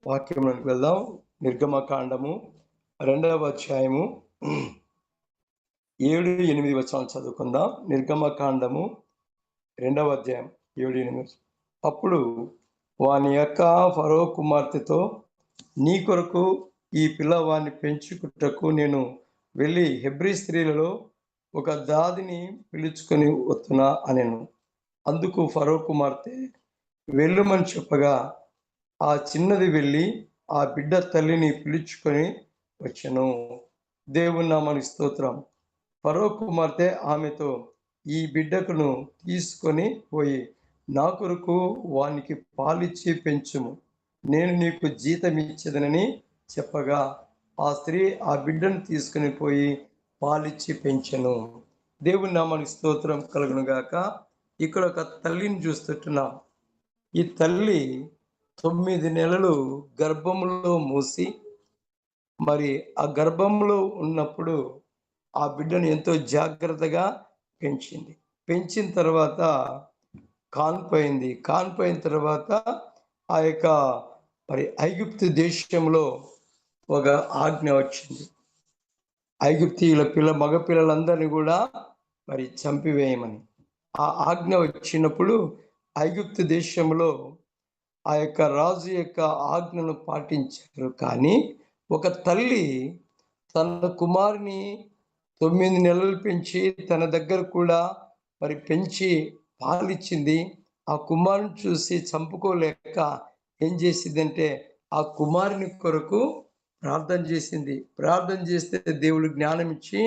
వాక్యంలోకి వెళ్దాం. నిర్గమకాండము 2వ అధ్యాయము 7-8 వచనాలు చదువుకుందాం. నిర్గమకాండము 2వ అధ్యాయం 7-8. అప్పుడు వాని యొక్క ఫరో కుమార్తెతో, నీ కొరకు ఈ పిల్లవాడిని పెంచుకుటకు నేను వెళ్ళి హెబ్రీ స్త్రీలలో ఒక దాదిని పిలుచుకొని వస్తున్నా అనెను. అందుకు ఫరో కుమార్తె వెళ్ళుమని చెప్పగా ఆ చిన్నది వెళ్ళి ఆ బిడ్డ తల్లిని పిలుచుకొని వచ్చెను. దేవుని నామానికి స్తోత్రం. ఫరో కుమార్తె ఆమెతో, ఈ బిడ్డకును తీసుకొని పోయి నా కొరకు వానికి పాలిచ్చి పెంచుము, నేను నీకు జీతం ఇచ్చేదనని చెప్పగా ఆ స్త్రీ ఆ బిడ్డను తీసుకుని పోయి పాలిచ్చి పెంచెను. దేవుని నామానికి స్తోత్రం కలుగును గాక. ఇక్కడ ఒక తల్లిని చూస్తుంటున్నాం. ఈ తల్లి 9 నెలలు గర్భంలో మూసి, మరి ఆ గర్భంలో ఉన్నప్పుడు ఆ బిడ్డను ఎంతో జాగ్రత్తగా పెంచింది. పెంచిన తర్వాత కాన్పోయింది. కాన్పోయిన తర్వాత ఆ యొక్క మరి ఐగుప్తు దేశంలో ఒక ఆజ్ఞ వచ్చింది. ఐగుప్తీయుల మగ పిల్లలందరినీ కూడా మరి చంపివేయమని. ఆ ఆజ్ఞ వచ్చినప్పుడు ఐగుప్తు దేశంలో ఆ యొక్క రాజు యొక్క ఆజ్ఞను పాటించారు. కానీ ఒక తల్లి తన కుమారుని 9 నెలలు పెంచి తన దగ్గర కూడా మరి పెంచి పాలిచ్చింది. ఆ కుమారుని చూసి చంపుకోలేక ఏం చేసిందంటే ఆ కుమారుని కొరకు ప్రార్థన చేసింది. ప్రార్థన చేస్తే దేవుడు జ్ఞానం ఇచ్చి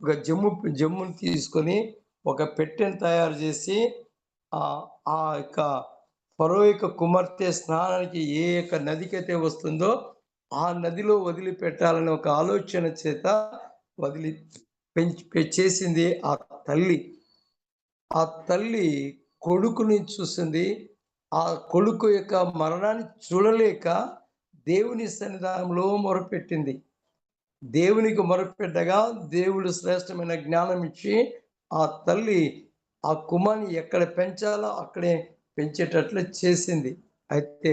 ఒక జమ్మును తీసుకొని ఒక పెట్టెను తయారు చేసి ఆ యొక్క ఫరో యొక్క కుమార్తె స్నానానికి ఏ యొక్క నదికైతే వస్తుందో ఆ నదిలో వదిలిపెట్టాలని ఒక ఆలోచన చేత చేసింది ఆ తల్లి. ఆ తల్లి కొడుకుని చూసింది. ఆ కొడుకు యొక్క మరణాన్ని చూడలేక దేవుని సన్నిధానంలో మొరపెట్టింది. దేవునికి మొరపెట్టగా దేవుడు శ్రేష్టమైన జ్ఞానం ఇచ్చి ఆ తల్లి ఆ కుమార్ని ఎక్కడ పెంచాలో అక్కడే పెంచేటట్లు చేసింది. అయితే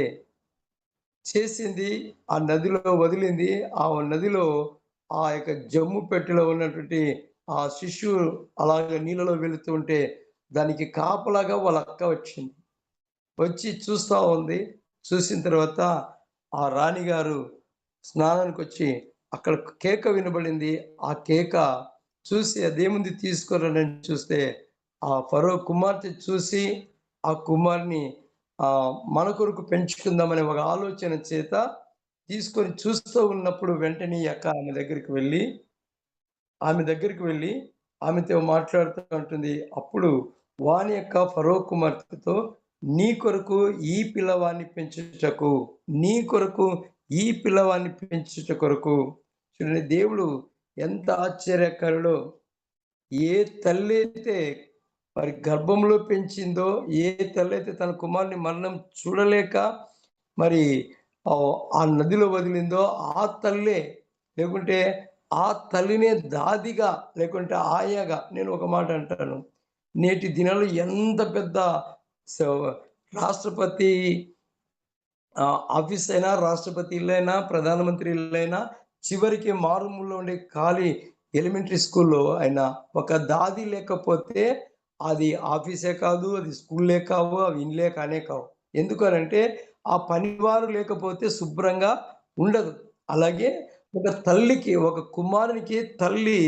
చేసింది, ఆ నదిలో వదిలింది. ఆ నదిలో ఆ యొక్క జమ్ము పెట్టెలో ఉన్నటువంటి ఆ శిశువు అలాగే నీళ్ళలో వెళుతూ ఉంటే దానికి కాపలాగా వాళ్ళ అక్క వచ్చింది. వచ్చి చూస్తూ ఉంది. చూసిన తర్వాత ఆ రాణిగారు స్నానానికి వచ్చి అక్కడ కేక వినబడింది. ఆ కేక చూసి అదేముంది తీసుకురండి చూస్తే ఆ ఫరో కుమార్తె చూసి ఆ కుమార్ని మన కొరకు పెంచుకుందామనే ఒక ఆలోచన చేత తీసుకొని చూస్తూ ఉన్నప్పుడు వెంటనే అక్క ఆమె దగ్గరికి వెళ్ళి ఆమెతో మాట్లాడుతూ ఉంటుంది. అప్పుడు వాని యొక్క ఫరో కుమార్తెతో, నీ కొరకు ఈ పిల్లవాడిని పెంచుట కొరకు చూడండి, దేవుడు ఎంత ఆశ్చర్యకరుడో. ఏ తల్లి అయితే మరి గర్భంలో పెంచిందో, ఏ తల్లి అయితే తన కుమారుని మరణం చూడలేక మరి ఆ నదిలో వదిలిందో ఆ తల్లే, లేకుంటే ఆ తల్లినే దాదిగా లేకుంటే ఆయాగా. నేను ఒక మాట అంటాను, నేటి దినాల్లో ఎంత పెద్ద రాష్ట్రపతి ఆఫీస్ అయినా, రాష్ట్రపతి ఇల్లైనా, ప్రధానమంత్రి ఇల్లైనా, చివరికి మారుమూలలో ఉండే ఖాళీ ఎలిమెంటరీ స్కూల్లో అయినా ఒక దాది లేకపోతే అది ఆఫీసే కాదు, అది స్కూల్లే కావు, అవి ఇండ్లే కానే కావు. ఎందుకనంటే ఆ పనివారు లేకపోతే శుభ్రంగా ఉండదు. అలాగే ఒక తల్లికి, ఒక కుమారునికి తల్లి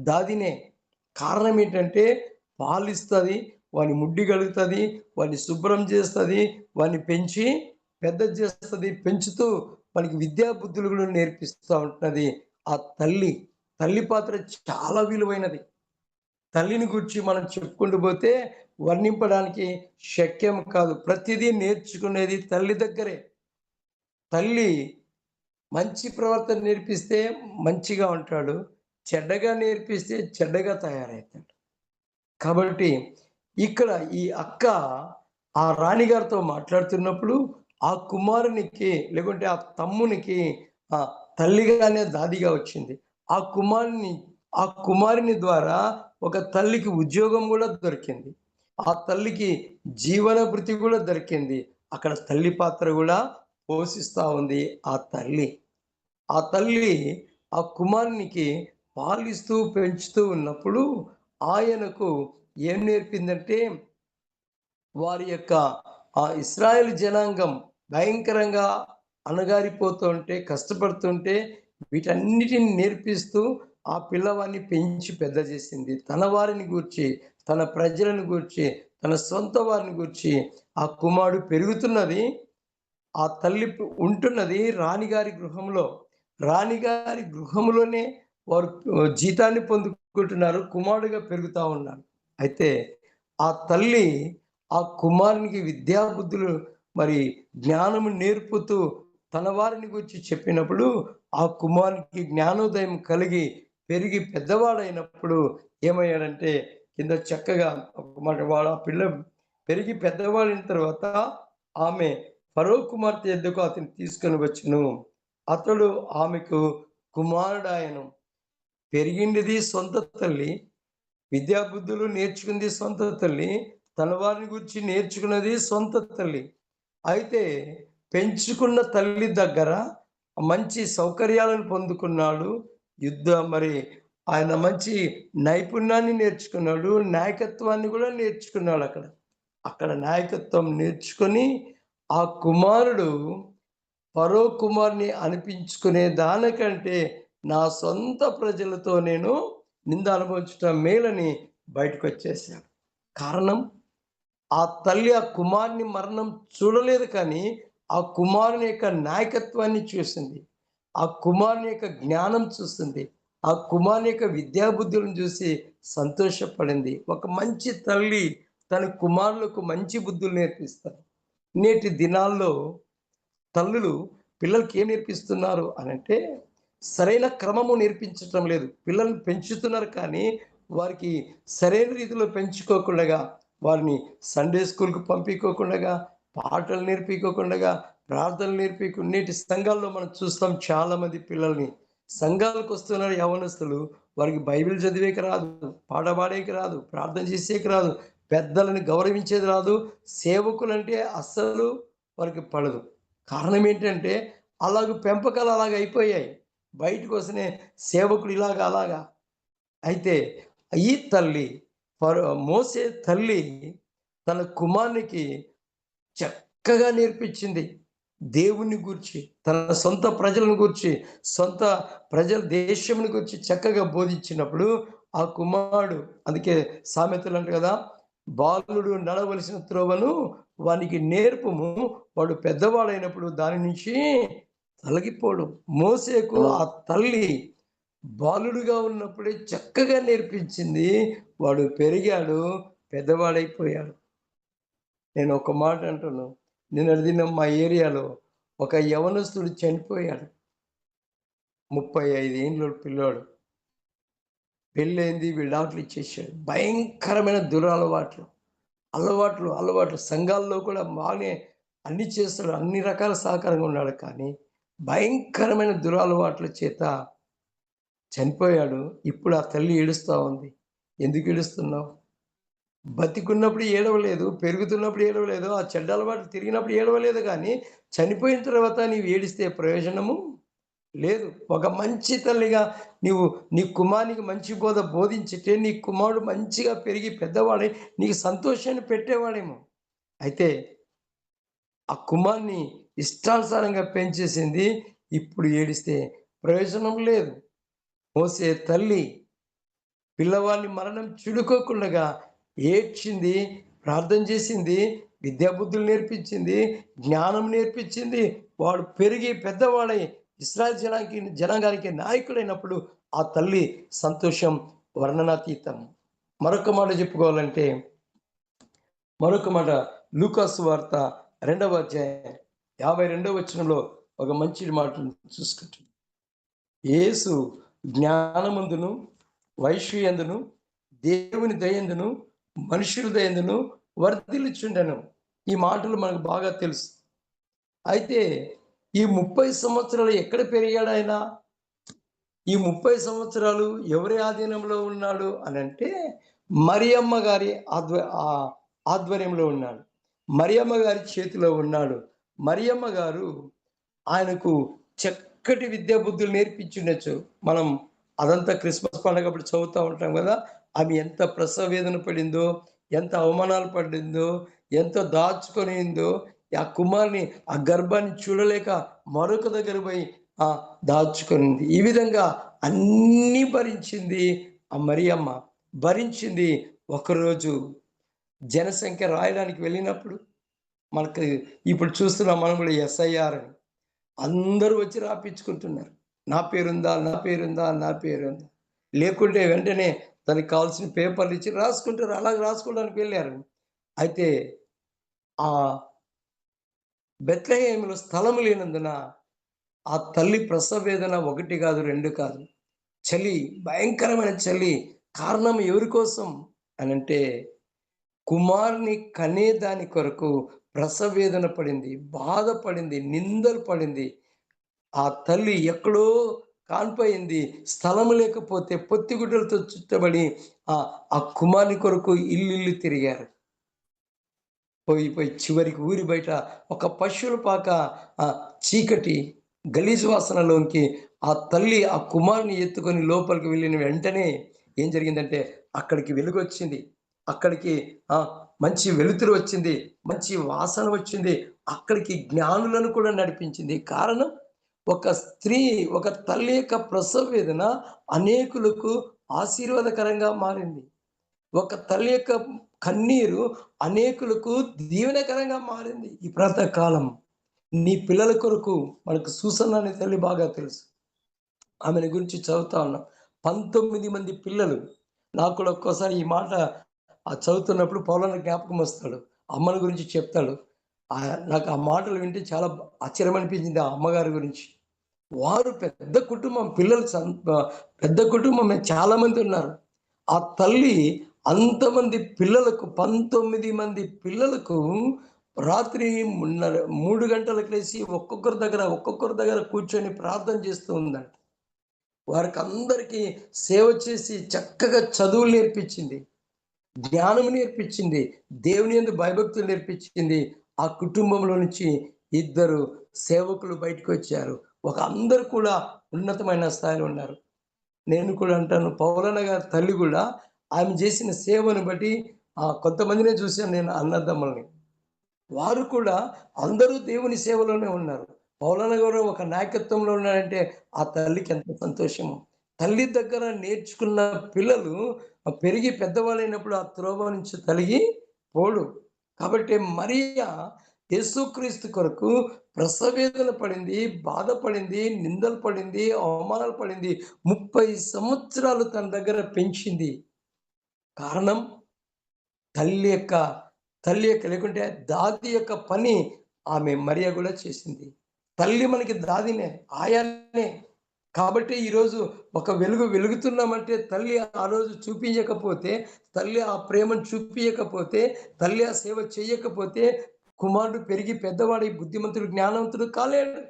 దాదినే. కారణం ఏంటంటే పాలిస్తుంది, వాని ముడ్డి కడుగుతుంది, వాడిని శుభ్రం చేస్తుంది, వాడిని పెంచి పెద్ద చేస్తుంది, పెంచుతూ వానికి విద్యా బుద్ధులు కూడా నేర్పిస్తూ ఉంటున్నది ఆ తల్లి. తల్లి పాత్ర చాలా విలువైనది. తల్లిని గురించి మనం చెప్పుకుంటూ పోతే వర్ణింపడానికి శక్యం కాదు. ప్రతిదీ నేర్చుకునేది తల్లి దగ్గరే. తల్లి మంచి ప్రవర్తన నేర్పిస్తే మంచిగా ఉంటాడు, చెడ్డగా నేర్పిస్తే చెడ్డగా తయారవుతాడు. కాబట్టి ఇక్కడ ఈ అక్క ఆ రాణిగారితో మాట్లాడుతున్నప్పుడు ఆ కుమారునికి లేకుంటే ఆ తమ్మునికి తల్లిగానే దాదిగా వచ్చింది. ఆ కుమారుని ద్వారా ఒక తల్లికి ఉద్యోగం కూడా దొరికింది. ఆ తల్లికి జీవన భృతి కూడా దొరికింది. అక్కడ తల్లి పాత్ర కూడా పోషిస్తా ఉంది ఆ తల్లి. ఆ తల్లి ఆ కుమారునికి పాలిస్తూ, పెంచుతూ ఉన్నప్పుడు ఆయనకు ఏం నేర్పిందంటే, వారి యొక్క ఆ ఇశ్రాయేలు జనాంగం భయంకరంగా అణగారిపోతుంటే, కష్టపడుతుంటే వీటన్నిటిని నేర్పిస్తూ ఆ పిల్లవాడిని పెంచి పెద్ద చేసింది. తన వారిని గూర్చి, తన ప్రజలను గూర్చి, తన సొంత వారిని గూర్చి ఆ కుమారుడు పెరుగుతున్నది. ఆ తల్లి ఉంటున్నది రాణిగారి గృహంలో. రాణిగారి గృహంలోనే వారు జీతాన్ని పొందుకుంటున్నారు. కుమారుడుగా పెరుగుతా ఉన్నాడు. అయితే ఆ తల్లి ఆ కుమారునికి విద్యా బుద్ధులు మరి జ్ఞానము నేర్పుతూ తన వారిని గురించి చెప్పినప్పుడు ఆ కుమారునికి జ్ఞానోదయం కలిగి పెరిగి పెద్దవాడైనప్పుడు ఏమయ్యాడంటే కింద చక్కగా ఒక మాట వాడు ఆ పిల్ల పెరిగి పెద్దవాడైన తర్వాత ఆమె ఫరో కుమార్తె యొద్దకు అతన్ని తీసుకొని వచ్చెను. అతడు ఆమెకు కుమారుడాయెను. పెరిగిండిది సొంత తల్లి. విద్యాబుద్ధులు నేర్చుకుంది సొంత తల్లి. తన వారిని గురించి నేర్చుకున్నది సొంత తల్లి. అయితే పెంచుకున్న తల్లి దగ్గర మంచి సౌకర్యాలను పొందుకున్నాడు. మరి ఆయన మంచి నైపుణ్యాన్ని నేర్చుకున్నాడు. నాయకత్వాన్ని కూడా నేర్చుకున్నాడక్కడ. అక్కడ నాయకత్వం నేర్చుకొని ఆ కుమారుడు ఫరో కుమారుని అనిపించుకునే దానికంటే నా సొంత ప్రజలతో నేను నింద అనుభవించటం మేలని బయటకొచ్చేసాడు. కారణం ఆ తల్లి ఆ కుమారుని మరణం చూడలేదు కానీ, ఆ కుమారుని యొక్క నాయకత్వాన్ని చూసింది. ఆ కుమారుని యొక్క జ్ఞానం చూసింది. ఆ కుమారుని యొక్క విద్యాబుద్ధులను చూసి సంతోషపడింది. ఒక మంచి తల్లి తన కుమారులకు మంచి బుద్ధులు నేర్పిస్తారు. నేటి దినాల్లో తల్లులు పిల్లలకి ఏం నేర్పిస్తున్నారు అనంటే, సరైన క్రమము నేర్పించటం లేదు. పిల్లల్ని పెంచుతున్నారు కానీ, వారికి సరైన రీతిలో పెంచుకోకుండగా, వారిని సండే స్కూల్‌కి పంపియకోకుండగా, పాటలు నేర్పియకోకుండగా, ప్రార్థనలు నేటి సంఘాల్లో మనం చూస్తాం చాలామంది పిల్లల్ని. సంఘాలకొస్తున్నారు యవ్వనస్తులు. వారికి బైబిల్ చదివేకి రాదు, పాట పాడేకి రాదు, ప్రార్థన చేసేకి రాదు, పెద్దలని గౌరవించేది రాదు, సేవకులంటే అస్సలు వారికి పడదు. కారణం ఏంటంటే, పెంపకాలు అలాగయిపోయాయి. బయటకొస్తేనే సేవకుడు ఇలాగ, అలాగా. అయితే ఈ తల్లి మోసే తల్లి తన కుమారునికి చక్కగా నేర్పించింది. దేవుని గూర్చి, తన సొంత ప్రజలను గూర్చి, సొంత ప్రజల దేశముని గూర్చి చక్కగా బోధించినప్పుడు, ఆ కుమారుడు అందుకే సామెతలు అంటారు కదా! బాలుడు నడవలసిన త్రోవను వానికి నేర్పుము, వాడు పెద్దవాడైనప్పుడు దాని నుంచి తొలగిపోడు. మోసేకు ఆ తల్లి బాలుడుగా ఉన్నప్పుడే చక్కగా నేర్పించింది. వాడు పెరిగాడు, పెద్దవాడైపోయాడు. నేను ఒక మాట అంటున్నాను. నిన్నటి దినం మా ఏరియాలో ఒక యవనస్తుడు చనిపోయాడు. 35 ఏండ్ల పిల్లోడు. పెళ్ళయింది, విడాకులు ఇచ్చేసాడు. భయంకరమైన దురలవాట్లు. అలవాట్లు సంఘాల్లో కూడా బాగానే అన్ని చేస్తాడు. అన్ని రకాల సహకారంగా ఉన్నాడు. కానీ భయంకరమైన దురలవాట్ల చేత చనిపోయాడు. ఇప్పుడు ఆ తల్లి ఏడుస్తా ఉంది. ఎందుకు ఏడుస్తున్నావు? బతికున్నప్పుడు ఏడవలేదు, పెరుగుతున్నప్పుడు ఏడవలేదు, ఆ చెడ్డ అలవాట్లు తిరిగినప్పుడు ఏడవలేదు కానీ, చనిపోయిన తర్వాత నీవు ఏడిస్తే ప్రయోజనము లేదు. ఒక మంచి తల్లిగా నీవు నీ కుమారునికి మంచి బోధించితే, నీ కుమారుడు మంచిగా పెరిగి పెద్దవాడై నీకు సంతోషాన్ని పెట్టేవాడేమో. అయితే ఆ కుమారుని ఇష్టానుసారంగా పెంచేసింది. ఇప్పుడు ఏడిస్తే ప్రయోజనం లేదు. మోసే తల్లి పిల్లవాడిని మరణం చిడుకోకుండగా ఏడ్చింది, ప్రార్థన చేసింది, విద్యాబుద్ధులు నేర్పించింది, జ్ఞానం నేర్పించింది. వాడు పెరిగి పెద్దవాడై ఇశ్రాయేలు జనాంగానికి నాయకుడైనప్పుడు ఆ తల్లి సంతోషం వర్ణనాతీతం. మరొక మాట చెప్పుకోవాలంటే, మరొక మాట లూకాసు వార్త 2వ అధ్యాయం 52వ వచనంలో ఒక మంచి మాటను చూసుకుంటాం. యేసు జ్ఞానమందును, వైశ్యందును, దేవుని దయందును, మనుషుల దయందును వర్ధిల్లుచుండెను. ఈ మాటలు మనకు బాగా తెలుసు. అయితే ఈ 30 సంవత్సరాలు ఎక్కడ పెరిగాడు ఆయన? ఈ 30 సంవత్సరాలు ఎవరి ఆధీనంలో ఉన్నాడు అనంటే, మరియమ్మ గారి ఆధ్వర్యంలో ఉన్నాడు. మరియమ్మ గారి చేతిలో ఉన్నాడు. మరియమ్మ గారు ఆయనకు చక్కటి విద్యా బుద్ధులు నేర్పించుండొచ్చు. మనం అదంతా క్రిస్మస్ పండగప్పుడు చదువుతా ఉంటాం గదా! ఆమె ఎంత ప్రసవ వేదన పడిందో, ఎంత అవమానాలు పడిందో, ఎంత దాచుకొనిందో, ఆ కుమారుని ఆ గర్భాన్ని చూడలేక మరొక దగ్గర పోయి దాచుకొనింది. ఈ విధంగా అన్నీ భరించింది ఆ మరియమ్మ. భరించింది. ఒకరోజు జనసంఖ్య రాయడానికి వెళ్ళినప్పుడు మనకు ఇప్పుడు చూస్తున్నాం మనం కూడా ఎస్ఐఆర్ అని. అందరూ వచ్చి రాపిచ్చుకుంటున్నారు. నా పేరుందా? నా పేరుందా? నా పేరుందా? లేకుంటే వెంటనే దానికి కావాల్సిన పేపర్లు ఇచ్చి రాసుకుంటారు. అలాగే రాసుకోవడానికి వెళ్ళారు. అయితే ఆ బెత్లెహేములో స్థలం లేనందున ఆ తల్లి ప్రసవ వేదన 1 కాదు, 2 కాదు. చలి, భయంకరమైన చలి. కారణం ఎవరి కోసం అనంటే కుమారుని కనేదాని కొరకు ప్రసవ వేదన పడింది, బాధపడింది, నిందలు పడింది. ఆ తల్లి ఎక్కడో కాన్పోయింది. స్థలం లేకపోతే పొత్తిగుడ్డలతో చుట్టబడి ఆ కుమారుని కొరకు ఇల్లిల్లు తిరిగారు. పోయి చివరికి ఊరి బయట ఒక పశువుల పాక చీకటి గలీజు వాసనలోనికి ఆ తల్లి ఆ కుమారుని ఎత్తుకొని లోపలికి వెళ్ళిన వెంటనే ఏం జరిగిందంటే అక్కడికి వెలుగొచ్చింది. అక్కడికి మంచి వెలుతురు వచ్చింది. మంచి వాసన వచ్చింది. అక్కడికి జ్ఞానులను కూడా నడిపించింది. కారణం ఒక స్త్రీ, ఒక తల్లి యొక్క ప్రసవ వేదన అనేకులకు ఆశీర్వాదకరంగా మారింది. ఒక తల్లి యొక్క కన్నీరు అనేకులకు దీవెనకరంగా మారింది. ఈ ప్రాతకాలం నీ పిల్లల కొరకు మనకు సూసన్న అనే తల్లి బాగా తెలుసు. ఆమెను గురించి చదువుతా ఉన్నాం. 19 మంది పిల్లలు. నాకు కూడా ఒక్కోసారి ఈ మాట చదువుతున్నప్పుడు పౌలన్న జ్ఞాపకం వస్తాడు. అమ్మని గురించి చెప్తాడు. నాకు ఆ మాటలు వింటే చాలా ఆశ్చర్యం అనిపించింది ఆ అమ్మగారి గురించి. వారు పెద్ద కుటుంబం. పిల్లలు పెద్ద కుటుంబమే, చాలా మంది ఉన్నారు. ఆ తల్లి అంతమంది పిల్లలకు 19 మంది పిల్లలకు రాత్రి 3 గంటలకు లేసి ఒక్కొక్కరి దగ్గర కూర్చొని ప్రార్థన చేస్తూ ఉందంట. వారికందరికీ సేవ చేసి చక్కగా చదువులు నేర్పించింది. జ్ఞానం నేర్పించింది. దేవుని యందు భయభక్తులు నేర్పించింది. ఆ కుటుంబంలో నుంచి 2 సేవకులు బయటకొచ్చారు. అందరూ కూడా ఉన్నతమైన స్థాయిలో ఉన్నారు. నేను కూడా అంటాను, పౌలన్న గారి తల్లి కూడా ఆమె చేసిన సేవను బట్టి కొంతమందినే చూశాను నేను అన్నదమ్ముల్ని. వారు కూడా అందరూ దేవుని సేవలోనే ఉన్నారు. పౌలన్న గారు ఒక నాయకత్వంలో ఉన్నారంటే ఆ తల్లికి ఎంత సంతోషమో. తల్లి దగ్గర నేర్చుకున్న పిల్లలు పెరిగి పెద్దవాళ్ళైనప్పుడు ఆ త్రోవ నుంచి తొలగి పోడు. కాబట్టి మరియ యేసుక్రీస్తు కొరకు ప్రసవేదన పడింది, బాధపడింది, నిందలు పడింది, అవమానాలు పడింది. 30 సంవత్సరాలు తన దగ్గర పెంచింది. కారణం తల్లి యొక్క లేకుంటే దాది యొక్క పని ఆమె మరియ కూడా చేసింది. తల్లి మనకి దాదినే, ఆయానే. కాబట్టి ఈరోజు ఒక వెలుగుతున్నామంటే తల్లి ఆ రోజు చూపించకపోతే, తల్లి ఆ ప్రేమను చూపియకపోతే, తల్లి ఆ సేవ చేయకపోతే కుమారుడు పెరిగి పెద్దవాడై బుద్ధిమంతుడు, జ్ఞానవంతుడు కాలేడు.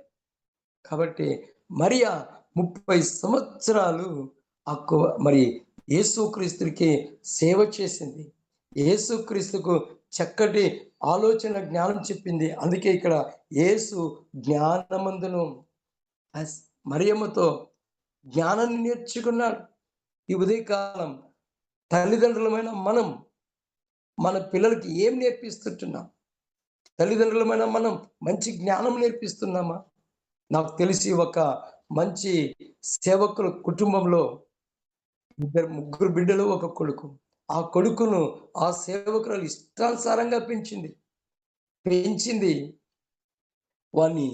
కాబట్టి మరియ 30 సంవత్సరాలు మరి యేసుక్రీస్తుకి సేవ చేసింది. యేసుక్రీస్తుకు చక్కటి ఆలోచన, జ్ఞానం చెప్పింది. అందుకే ఇక్కడ యేసు జ్ఞానమందును మరియమ్మతో జ్ఞానాన్ని నేర్చుకున్నాడు. ఈ ఉదయకాలం తల్లిదండ్రులమైన మనం మన పిల్లలకి ఏం నేర్పిస్తుంటున్నాం? తల్లిదండ్రులమైన మనం మంచి జ్ఞానం నేర్పిస్తున్నామా? నాకు తెలిసి ఒక మంచి సేవకుల కుటుంబంలో ముగ్గురు బిడ్డలు, ఒక కొడుకు. ఆ కొడుకును ఆ సేవకురాలు ఇష్టానుసారంగా పెంచింది. వాణ్ణి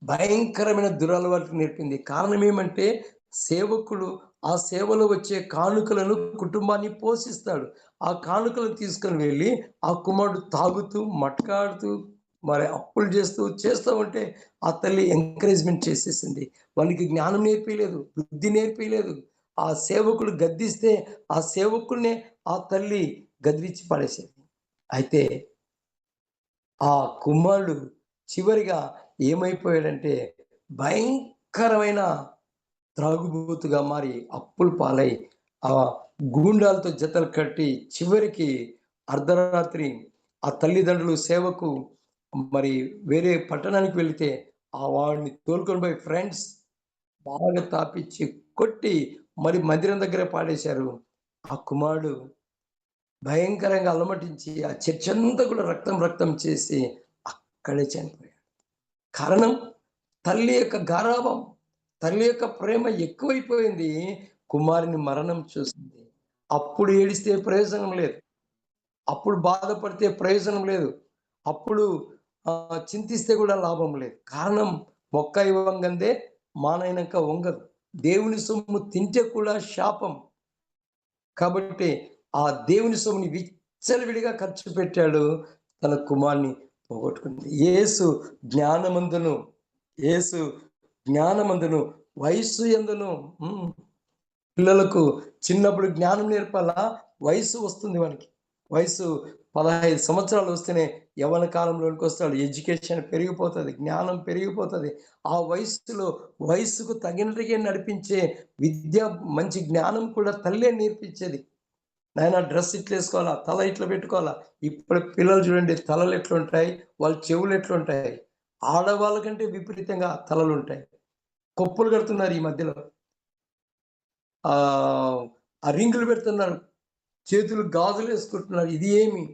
భయంకరమైన దురలవాట్లు నేర్పింది. కారణం ఏమంటే సేవకుడు ఆ సేవలో వచ్చే కానుకలను కుటుంబాన్ని పోషిస్తాడు. ఆ కానుకలను తీసుకొని వెళ్ళి ఆ కుమారుడు తాగుతూ, మట్కాడుతూ, మరి అప్పులు చేస్తూ ఉంటే ఆ తల్లి ఎంకరేజ్‌మెంట్ చేసేసింది. వానికి జ్ఞానం నేర్పియలేదు, బుద్ధి నేర్పియలేదు. ఆ సేవకుడు గద్దిస్తే ఆ సేవకుడినే ఆ తల్లి గద్దించి పడేసేది. అయితే ఆ కుమారుడు చివరిగా ఏమైపోయాడంటే భయంకరమైన త్రాగుబోతుగా మారి అప్పుల పాలై ఆ గూండాలతో జతలు కట్టి చివరికి అర్ధరాత్రి ఆ తల్లిదండ్రులు సేవకు మరి వేరే పట్టణానికి వెళితే ఆ వాడిని తోలుకొని పోయి ఫ్రెండ్స్ బాగా తాపిచ్చి, కొట్టి మరి మందిరం దగ్గర పాడేశారు. ఆ కుమారుడు భయంకరంగా అలమటించి ఆ చర్చంతా కూడా రక్తం రక్తం చేసి అక్కడే చనిపోయాడు. కారణం తల్లి యొక్క గారాబం, తల్లి యొక్క ప్రేమ ఎక్కువైపోయింది. కుమారుని మరణం చూసింది. అప్పుడు ఏడిస్తే ప్రయోజనం లేదు. అప్పుడు బాధపడితే ప్రయోజనం లేదు. అప్పుడు చింతిస్తే కూడా లాభం లేదు. కారణం మొక్క ఇవ్వంగందే మానైనంక వంగదు. దేవుని సొమ్ము తింటే కూడా శాపం. కాబట్టి ఆ దేవుని సొమ్ముని విచ్చలవిడిగా ఖర్చు పెట్టాడు. తన కుమారుని పోగొట్టుకుంది. యేసు జ్ఞానమందును, యేసు జ్ఞానమందును, వయస్సు యందును పిల్లలకు చిన్నప్పుడు జ్ఞానం నేర్పాలా? వయస్సు వస్తుంది వానికి. వయసు 15 సంవత్సరాలు వస్తేనే యవ్వన కాలంలోనికి వస్తాడు. ఎడ్యుకేషన్ పెరిగిపోతది. జ్ఞానం పెరిగిపోతది. ఆ వయస్సులో వయస్సుకు తగినట్టుగా నడిపించే విద్య, మంచి జ్ఞానం కూడా తల్లే నేర్పించేది. నాయనా డ్రెస్ ఇట్లేసుకోవాలా, తల ఇట్లా పెట్టుకోవాలా. ఇప్పుడు పిల్లలు చూడండి తలలు ఎట్లుంటాయి, వాళ్ళ చెవులు ఎట్లుంటాయి. ఆడవాళ్ళ కంటే విపరీతంగా తలలుంటాయి. కొప్పులు కడుతున్నారు ఈ మధ్యలో. ఆ రింగులు పెడుతున్నారు. చేతులు గాజులేసుకుంటున్నారు. ఇది ఏమి?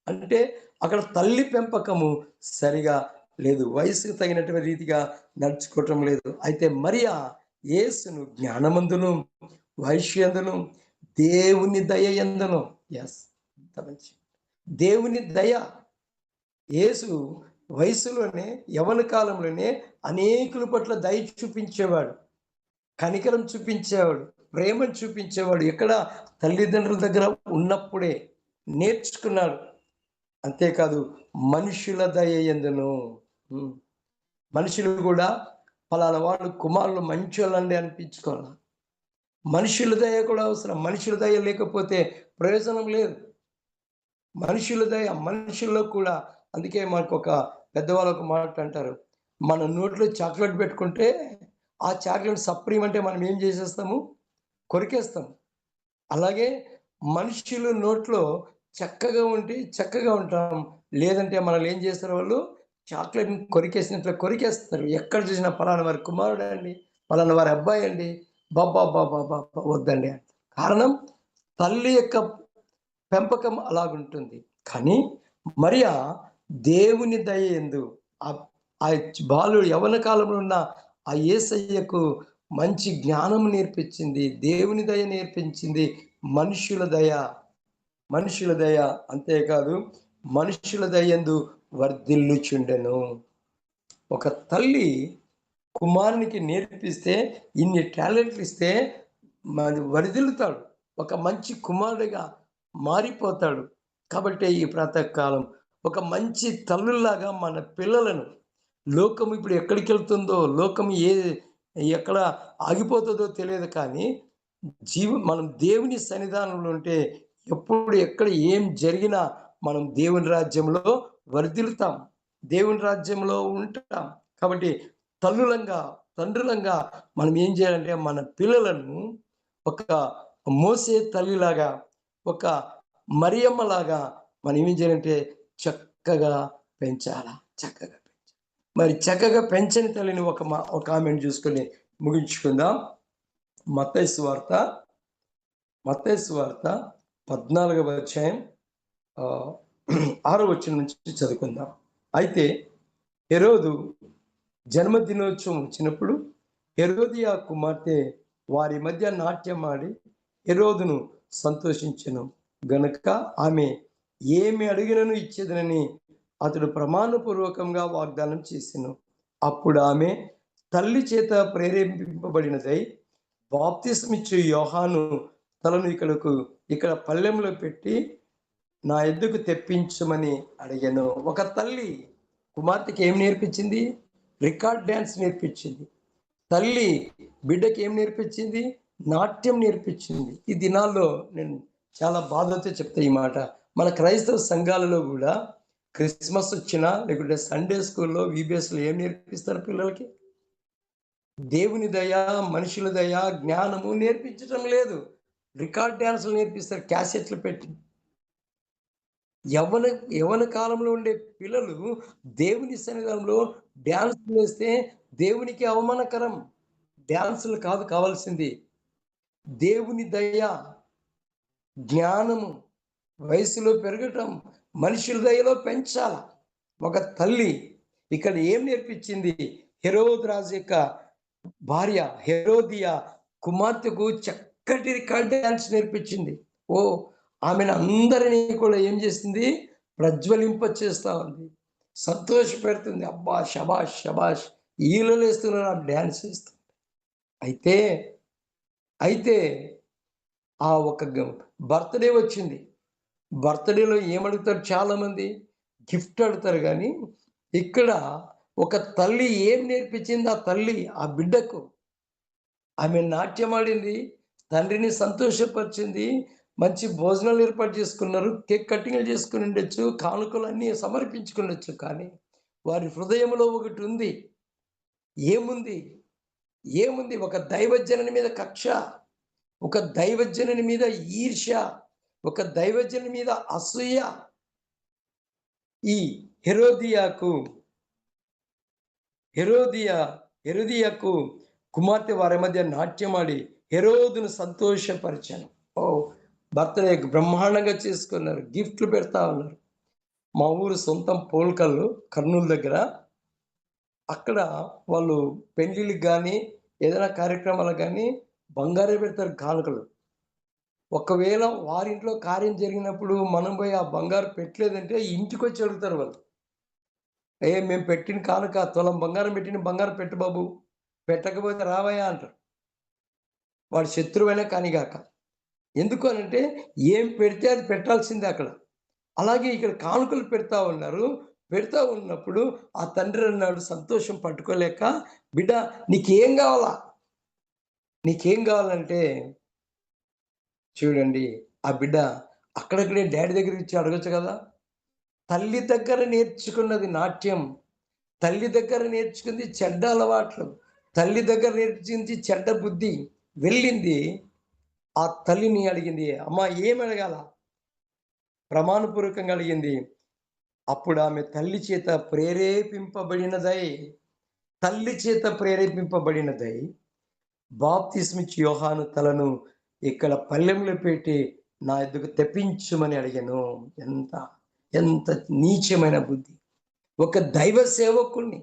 అంటే అక్కడ తల్లి పెంపకము సరిగా లేదు. వయసుకు తగినటువంటి రీతిగా నడుచుకోవటం లేదు. అయితే మరియా యేసును జ్ఞానమందును, వైశ్యందును, దేవుని దయ యందును ఎంత మంచి దేవుని దయ. యేసు వయసులోనే యవ్వన కాలంలోనే అనేకుల పట్ల దయ చూపించేవాడు. కనికరం చూపించేవాడు. ప్రేమను చూపించేవాడు. ఎక్కడ? తల్లిదండ్రుల దగ్గర ఉన్నప్పుడే నేర్చుకున్నాడు. అంతేకాదు మనుషుల దయ యందును. మనుషులు కూడా పలానా వాళ్ళు కుమారులు మంచోళ్ళండి అనిపించుకోవాలి. మనుషుల దయ కూడా అవసరం. మనుషుల దయ లేకపోతే ప్రయోజనం లేదు. మనుషుల దయ మనుషుల్లో కూడా అందుకే మనకొక పెద్దవాళ్ళు ఒక మాట అంటారు. మన నోట్లో చాక్లెట్ పెట్టుకుంటే ఆ చాక్లెట్ సప్రీమ్ అంటే మనం ఏం చేసేస్తాము? కొరికేస్తాం. అలాగే మనుషులు నోట్లో చక్కగా ఉంటే చక్కగా ఉంటాం. లేదంటే మనల్ని ఏం చేస్తారు వాళ్ళు? చాక్లెట్‌ని కొరికేసినట్లు కొరికేస్తారు. ఎక్కడ చూసినా పలానా వారి కుమారుడండి, పలానా వారి అబ్బాయండి, అబ్బబ్బబ్బబ్బబ్బా! వద్దండి. కారణం తల్లి యొక్క పెంపకం అలాగుంటుంది. కానీ మరియా దేవుని దయ యందు ఆ బాలుడు యవ్వన కాలంలో ఉన్న ఆ యేసయ్యకు మంచి జ్ఞానం నేర్పించింది. దేవుని దయ నేర్పించింది. మనుష్యుల దయ, మనుషుల దయ అంతేకాదు మనుష్యుల దయందు వర్ధిల్లుచుండెను. ఒక తల్లి కుమారునికి నేర్పిస్తే ఇన్ని టాలెంట్లు ఇస్తే వర్ధిల్లుతాడు. ఒక మంచి కుమారుడిగా మారిపోతాడు. కాబట్టి ఈ ప్రాతకాలం ఒక మంచి తల్లుల్లాగా మన పిల్లలను లోకం ఇప్పుడు ఎక్కడికెళ్తుందో, లోకం ఎక్కడ ఆగిపోతుందో తెలియదు కానీ, మనం దేవుని సన్నిధానంలో ఉంటే ఎప్పుడు ఎక్కడ ఏం జరిగినా మనం దేవుని రాజ్యంలో వర్ధిల్లుతాం. దేవుని రాజ్యంలో ఉంటాం. కాబట్టి తల్లులంగా, తండ్రులంగా మనం ఏం చేయాలంటే మన పిల్లలను ఒక మోసే తల్లిలాగా, ఒక మరియమ్మలాగా మనం ఏం చేయాలంటే చక్కగా పెంచాలా. చక్కగా మరి చక్కగా పెంచని తల్లిని ఒక ఆమెను చూసుకొని ముగించుకుందాం. మత్తయి సువార్త 14వ అధ్యాయం 6వ వచనం నుంచి చదువుకుందాం. అయితే హెరోదు జన్మదినోత్సవం వచ్చినప్పుడు హెరోదియా కుమార్తె వారి మధ్య నాట్యమాడి హెరోదును సంతోషించెను గనుక ఆమె ఏమి అడిగినను ఇచ్చేదనని అతడు ప్రమాణపూర్వకంగా వాగ్దానం చేసెను. అప్పుడు ఆమె తల్లి చేత ప్రేరేపింపబడినదై బాప్తిస్మిచ్చు యోహాను తలను ఇక్కడ పళ్ళెంలో పెట్టి నా ఎద్దుకు తెప్పించమని అడిగాను. ఒక తల్లి కుమార్తెకి ఏం నేర్పించింది? రికార్డ్ డ్యాన్స్ నేర్పించింది. తల్లి బిడ్డకి ఏం నేర్పించింది? నాట్యం నేర్పించింది. ఈ దినాల్లో నేను చాలా బాధతో చెప్తా ఈ మాట. మన క్రైస్తవ సంఘాలలో కూడా క్రిస్మస్ వచ్చినా లేకుంటే సండే స్కూల్లో వీబీఎస్లో ఏం నేర్పిస్తారు పిల్లలకి? దేవుని దయ, మనుషుల దయ, జ్ఞానము నేర్పించటం లేదు. రికార్డ్ డ్యాన్సులు నేర్పిస్తారు క్యాసెట్లు పెట్టి. యవ్వన యవ్వన కాలంలో ఉండే పిల్లలు దేవుని సన్నిధానంలో డాన్సులు వేస్తే దేవునికి అవమానకరం. డాన్సులు కాదు కావాల్సింది. దేవుని దయ, జ్ఞానము, వయసులో పెరగటం, మనుషుల దయలో పెంచాల. ఒక తల్లి ఇక్కడ ఏం నేర్పించింది? హెరోదు రాజు యొక్క భార్య హెరోదియా కుమార్తెకు చక్కటి రికార్డ్ డాన్స్ నేర్పించింది. ఓ ఆమెను అందరినీ కూడా ఏం చేసింది? ప్రజ్వలింప చేస్తా ఉంది, సంతోష పెడుతుంది. అబ్బా శబాష్ శబాష్, ఈలలేస్తున్నారు ఆ డాన్స్ చేస్తుంది. అయితే అయితే ఆ ఒక బర్త్‌డే వచ్చింది. బర్త్‌డేలో ఏమడుగుతారు చాలామంది? గిఫ్ట్ అడుగుతారు గానీ, ఇక్కడ ఒక తల్లి ఏం నేర్పించింది ఆ తల్లి ఆ బిడ్డకు? ఆమె నాట్యమాడింది, తండ్రిని సంతోషపరిచింది, మంచి భోజనాలు ఏర్పాటు చేసుకున్నారు, కేక్ కటింగ్‌లు చేసుకొని ఉండొచ్చు, కానుకలన్నీ సమర్పించుకుండొచ్చు. కానీ వారి హృదయంలో ఒకటి ఉంది. ఏముంది? ఏముంది? ఒక దైవజనుని మీద కక్ష, ఒక దైవజనుని మీద ఈర్ష్య, ఒక దైవజనుని మీద అసూయ. ఈ హెరోదియాకు హెరోదియా హెరోదియాకు కుమార్తె వారి మధ్య నాట్యమాడి హెరోదును సంతోషపరిచాను. ఓ బర్త్‌డే బ్రహ్మాండంగా చేసుకున్నారు, గిఫ్ట్లు పెడతా ఉన్నారు. మా ఊరు సొంతం పోల్కల్లు, కర్నూలు దగ్గర. అక్కడ వాళ్ళు పెళ్ళిళ్ళకి కానీ ఏదైనా కార్యక్రమాలకు కానీ బంగారే పెడతారు కానుకలు. ఒకవేళ వారింట్లో కార్యం జరిగినప్పుడు మనం పోయి ఆ బంగారు పెట్టలేదంటే ఇంటికొచ్చి అడుగుతారు వాళ్ళు. మేము పెట్టిన కానుక తులం బంగారం పెట్టిన బంగారం పెట్టు బాబు, పెట్టకపోతే రావయ్యా అంటారు. వాడు శత్రువైనా కానిగాక. ఎందుకు అనంటే ఏం పెడితే అది పెట్టాల్సిందే అక్కడ. అలాగే ఇక్కడ కానుకలు పెడతా ఉన్నారు. పెడతా ఉన్నప్పుడు ఆ తండ్రి అన్నాడు సంతోషం పట్టుకోలేక, "బిడ్డ నీకేం గావాలా? నీకేం గావాలంటే" చూడండి ఆ బిడ్డ అక్కడక్కడే డ్యాడీ దగ్గరికిచ్చి అడగొచ్చు కదా! తల్లి దగ్గర నేర్చుకున్నది నాట్యం. తల్లి దగ్గర నేర్చుకుంది చెడ్డ అలవాట్లు. తల్లి దగ్గర నేర్చుకుంది చెడ్డ బుద్ధి. వెళ్ళింది ఆ తల్లిని అడిగింది. అమ్మా ఏమి అడగాల? ప్రమాణపూర్వకంగా అడిగింది. అప్పుడు ఆమె తల్లి చేత ప్రేరేపింపబడినదై, తల్లి చేత ప్రేరేపింపబడినదై బాప్తిస్మిచ్చి యోహాను తలను ఇక్కడ పళ్ళెంలో పెట్టి నా ఎద్దుకు తెప్పించుమని అడిగాను. ఎంత ఎంత నీచమైన బుద్ధి! ఒక దైవ సేవకుణ్ణి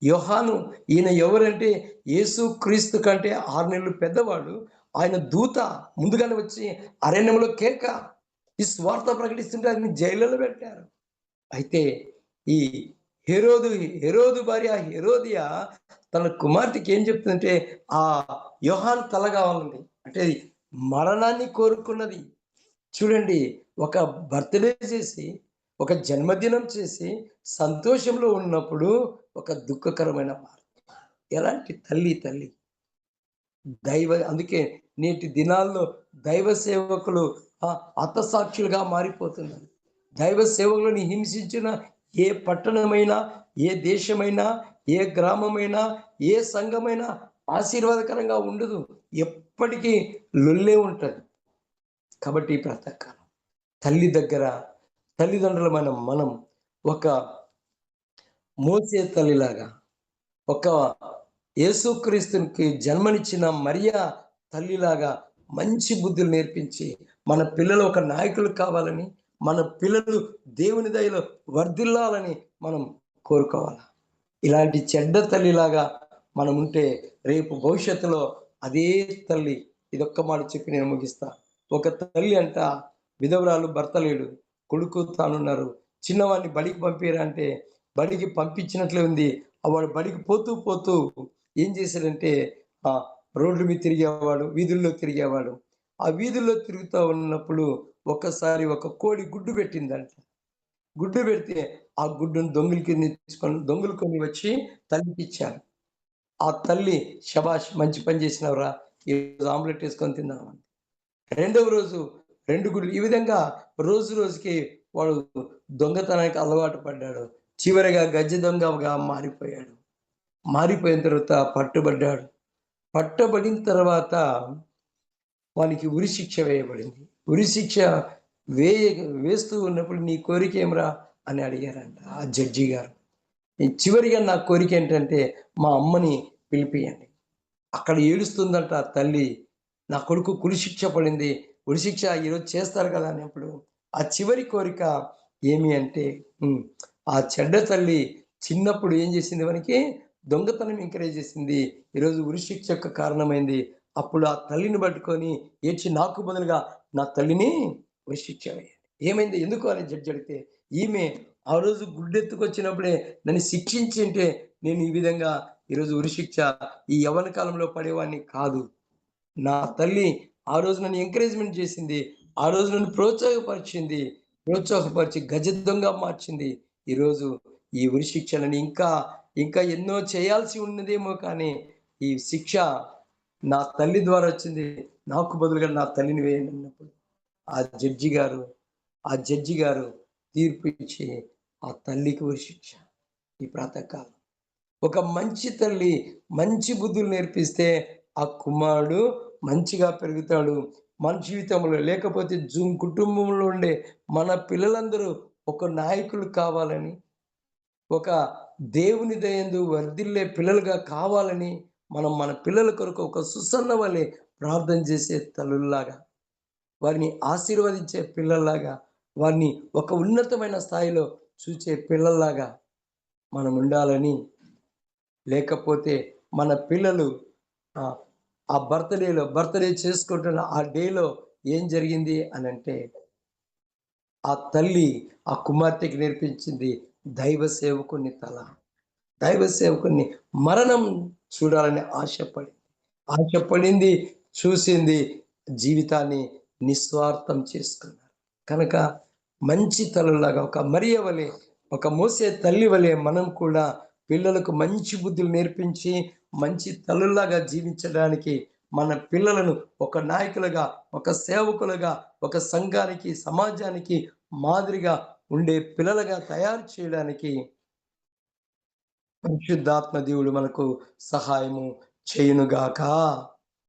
యోహాను, ఈయన ఎవరంటే యేసుక్రీస్తు కంటే 6 నెలలు పెద్దవాడు. ఆయన దూత ముందుగానే వచ్చి అరణ్యంలో కేక, ఈ స్వార్థ ప్రకటిస్తుంటే ఆయన్ని జైలులో పెట్టారు. అయితే ఈ హెరోదు హెరోదు భార్య హెరోదియా తన కుమార్తెకి ఏం చెప్తుందంటే ఆ యోహాను తల కావాలండి. అంటే మరణాన్ని కోరుకున్నది. చూడండి, ఒక బర్త్‌డే చేసి, ఒక జన్మదినం చేసి సంతోషంలో ఉన్నప్పుడు ఒక దుఃఖకరమైన వార్త. ఎలాంటి తల్లి తల్లి. అందుకే నేటి దినాల్లో దైవ సేవకులు హతసాక్షులుగా మారిపోతున్నారు. దైవ సేవకులను హింసించిన ఏ పట్టణమైనా, ఏ దేశమైనా, ఏ గ్రామమైనా, ఏ సంఘమైనా ఆశీర్వాదకరంగా ఉండదు. ఎప్పటికీ లొల్లే ఉంటది. కాబట్టి ఈ ప్రాతకాలం తల్లి దగ్గర తల్లిదండ్రులమైన మనం ఒక మోసే తల్లిలాగా, ఒక యేసుక్రీస్తునికి జన్మనిచ్చిన మరియా తల్లిలాగా మంచి బుద్ధులు నేర్పించి, మన పిల్లలు ఒక నాయకులు కావాలని, మన పిల్లలు దేవుని దయలో వర్ధిల్లాలని మనం కోరుకోవాలి. ఇలాంటి చెడ్డ తల్లిలాగా మనం ఉంటే రేపు భవిష్యత్తులో అదే తల్లి, ఇదొక్క మాట చెప్పి నేను ముగిస్తా. ఒక తల్లి అంట విధవరాలు, భర్త లేడు, కొడుకు తానున్నారు. చిన్నవాడిని బడికి పంపియరా అంటే బడికి పంపించినట్లే ఉంది. వాడు బడికి పోతూ పోతూ ఏం చేశాడంటే రోడ్ల మీద తిరిగేవాడు, వీధుల్లో తిరిగేవాడు. ఆ వీధుల్లో తిరుగుతా ఉన్నప్పుడు ఒక్కసారి ఒక కోడి గుడ్డు పెట్టిందంట. గుడ్డు పెడితే ఆ గుడ్డును దొంగిలుకొని వచ్చి తల్లికిచ్చారు. ఆ తల్లి శబాష్ మంచి పని చేసినవురా, ఈరోజు ఆమ్లెట్ వేసుకొని తిందాం అంది. రెండవ రోజు 2 గుడ్లు. ఈ విధంగా రోజు రోజుకి వాడు దొంగతనానికి అలవాటు పడ్డాడు. చివరగా గజ దొంగగా మారిపోయాడు. మారిపోయిన తర్వాత పట్టుబడ్డాడు. పట్టబడిన తర్వాత వానికి ఉరిశిక్ష వేయబడింది. ఉరిశిక్ష వేయ వేస్తూ ఉన్నప్పుడు నీ కోరిక ఏమిరా అని అడిగారంట ఆ జడ్జి గారు. చివరిగా నా కోరికేంటంటే, మా అమ్మని పిలిపియండి. అక్కడ ఏడుస్తుందంట ఆ తల్లి. నా కొడుకు ఉరిశిక్ష పడింది. ఉరిశిక్ష ఈరోజు చేస్తారు కదా! అన్నప్పుడు ఆ చివరి కోరిక ఏమి అంటే హ్మ్. ఆ చెడ్డ తల్లి చిన్నప్పుడు ఏం చేసింది మనకి దొంగతనం ఎంకరేజ్ చేసింది. ఈరోజు ఉరిశిక్షకు కారణమైంది. అప్పుడు ఆ తల్లిని పట్టుకొని ఏడ్చి నాకు బదులుగా నా తల్లిని ఉరిశిక్ష వేయండి. ఏమైంది? ఎందుకు అని జడ్జి అడిగితే, ఈమె ఆ రోజు గుడ్డెత్తుకొచ్చినప్పుడే నన్ను శిక్షించింటే నేను ఈ విధంగా ఈరోజు ఉరిశిక్ష ఈ యవ్వన కాలంలో పడేవాడిని కాదు. నా తల్లి ఆ రోజు నన్ను ఎంకరేజ్‌మెంట్ చేసింది. ఆ రోజు నన్ను ప్రోత్సాహపరిచింది. ప్రోత్సాహపరిచి గజెద్దంగా మార్చింది. ఈరోజు ఈ ఉరి శిక్షలని ఇంకా ఎన్నో చేయాల్సి ఉన్నదేమో కానీ, ఈ శిక్ష నా తల్లి ద్వారా వచ్చింది. నాకు బదులుగా నా తల్లిని వేయండి అన్నప్పుడు, ఆ జడ్జి గారు ఆ జడ్జి గారు తీర్పు ఇచ్చి, ఆ తల్లికి ఉరి శిక్ష ఈ ప్రాతకాలం. ఒక మంచి తల్లి మంచి బుద్ధులు నేర్పిస్తే ఆ కుమారుడు మంచిగా పెరుగుతాడు. మన జీవితంలో లేకపోతే కుటుంబంలో ఉండే మన పిల్లలందరూ ఒక నాయకులు కావాలని, ఒక దేవుని దయందు వర్ధిల్లే పిల్లలుగా కావాలని మనం మన పిల్లల కొరకు ఒక సుసన్న వలె ప్రార్థన చేసే తల్లుల్లాగా, వారిని ఆశీర్వదించే పిల్లల్లాగా, వారిని ఒక ఉన్నతమైన స్థాయిలో చూచే పిల్లల్లాగా మనం ఉండాలని, లేకపోతే మన పిల్లలు ఆహ్, ఆ బర్త్‌డే చేసుకుంటున్న ఆ డేలో ఏం జరిగింది అనంటే, ఆ తల్లి ఆ కుమార్తెకి నేర్పించింది దైవ సేవకుని తల. దైవ సేవకుని మరణం చూడాలని ఆశపడింది. ఆశపడింది, చూసింది, జీవితాన్ని నిస్వార్థం చేసుకున్నారు. కనుక మంచి తల్లులాగా ఒక మరియ వలె, ఒక మోసే తల్లి వలె మనం కూడా పిల్లలకు మంచి బుద్ధులు నేర్పించి, మంచి తల్లుల్లాగా జీవించడానికి మన పిల్లలను ఒక నాయకులుగా, ఒక సేవకులుగా, ఒక సంఘానికి, సమాజానికి మాదిరిగా ఉండే పిల్లలుగా తయారు చేయడానికి పరిశుద్ధాత్మ దేవుడు మనకు సహాయము చేయునుగాక.